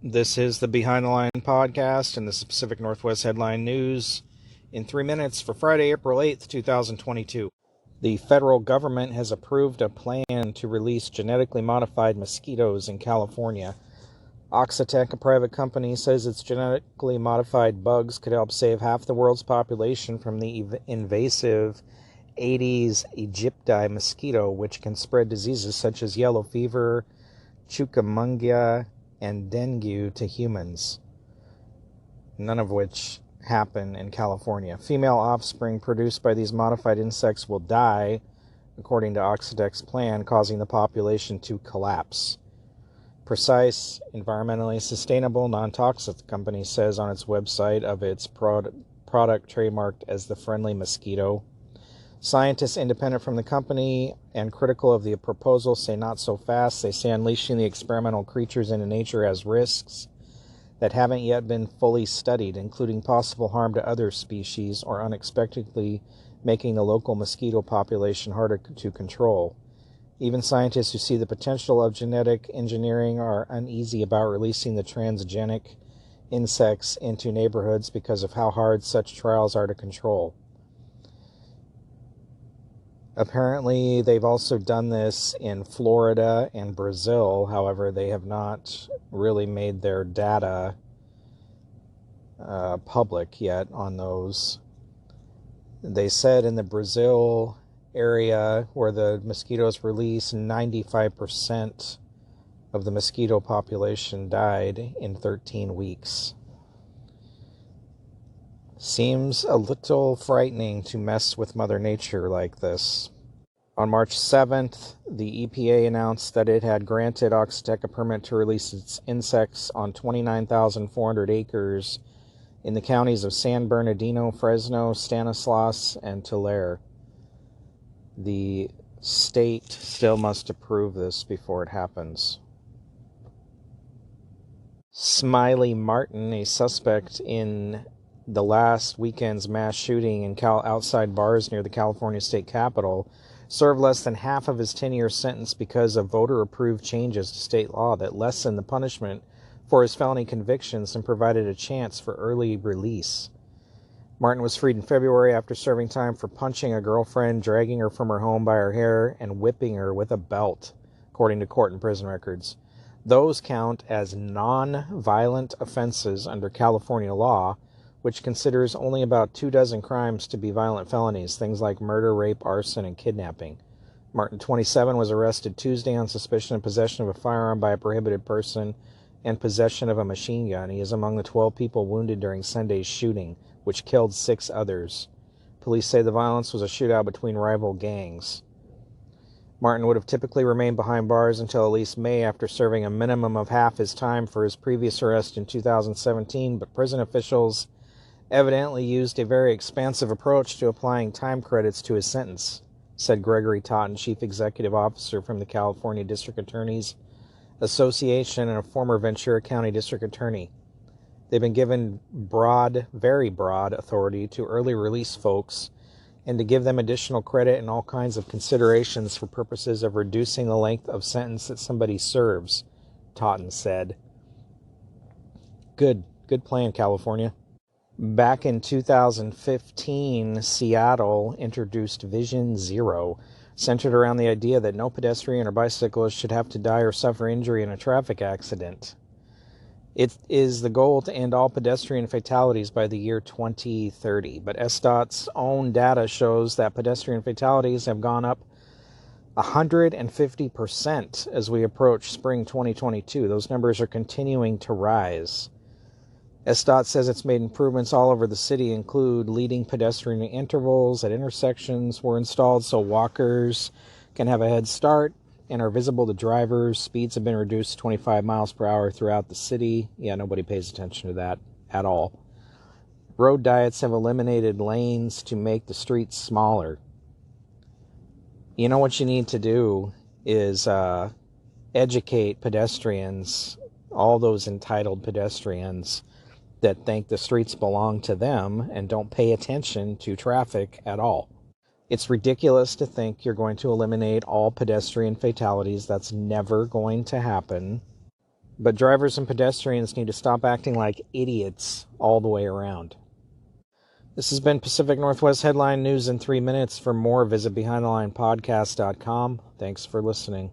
This is the Behind the Line podcast and this is Pacific Northwest Headline News in 3 minutes for Friday, April 8th, 2022. The federal government has approved a plan to release genetically modified mosquitoes in California. Oxitec, a private company, says its genetically modified bugs could help save half the world's population from the invasive Aedes aegypti mosquito, which can spread diseases such as yellow fever, chikungunya, and dengue to humans, none of which happen in California. Female offspring produced by these modified insects will die, according to Oxitec's plan, causing the population to collapse. Precise, environmentally sustainable, non-toxic, the company says on its website of its product trademarked as the friendly mosquito. Scientists independent from the company and critical of the proposal say not so fast. They say unleashing the experimental creatures into nature has risks that haven't yet been fully studied, including possible harm to other species or unexpectedly making the local mosquito population harder to control. Even scientists who see the potential of genetic engineering are uneasy about releasing the transgenic insects into neighborhoods because of how hard such trials are to control. Apparently, they've also done this in Florida and Brazil. However, they have not really made their data public yet on those. They said in the Brazil area where the mosquitoes released, 95% of the mosquito population died in 13 weeks. Seems a little frightening to mess with Mother Nature like this. On March 7th, the EPA announced that it had granted Oxitec a permit to release its insects on 29,400 acres in the counties of San Bernardino, Fresno, Stanislaus, and Tulare. The state still must approve this before it happens. Smiley Martin, a suspect in the last weekend's mass shooting in outside bars near the California state capitol, served less than half of his 10-year sentence because of voter-approved changes to state law that lessened the punishment for his felony convictions and provided a chance for early release. Martin was freed in February after serving time for punching a girlfriend, dragging her from her home by her hair, and whipping her with a belt, according to court and prison records. Those count as non-violent offenses under California law, which considers only about 24 crimes to be violent felonies, things like murder, rape, arson, and kidnapping. Martin, 27, was arrested Tuesday on suspicion of possession of a firearm by a prohibited person and possession of a machine gun. He is among the 12 people wounded during Sunday's shooting, which killed 6 others. Police say the violence was a shootout between rival gangs. Martin would have typically remained behind bars until at least May after serving a minimum of half his time for his previous arrest in 2017, but prison officials evidently used a very expansive approach to applying time credits to his sentence, said Gregory Totten, chief executive officer from the California District Attorneys Association and a former Ventura County district attorney. They've been given very broad authority to early release folks and to give them additional credit and all kinds of considerations for purposes of reducing the length of sentence that somebody serves, Totten said. Good plan, California. Back in 2015, Seattle introduced Vision Zero, centered around the idea that no pedestrian or bicyclist should have to die or suffer injury in a traffic accident. It is the goal to end all pedestrian fatalities by the year 2030, but SDOT's own data shows that pedestrian fatalities have gone up 150% as we approach spring 2022. Those numbers are continuing to rise. SDOT says it's made improvements all over the city, include leading pedestrian intervals at intersections were installed so walkers can have a head start and are visible to drivers. Speeds have been reduced to 25 miles per hour throughout the city. Yeah, nobody pays attention to that at all. Road diets have eliminated lanes to make the streets smaller. You know what you need to do is educate pedestrians, all those entitled pedestrians that think the streets belong to them and don't pay attention to traffic at all. It's ridiculous to think you're going to eliminate all pedestrian fatalities. That's never going to happen. But drivers and pedestrians need to stop acting like idiots all the way around. This has been Pacific Northwest Headline News in 3 minutes. For more, visit BehindTheLinePodcast.com. Thanks for listening.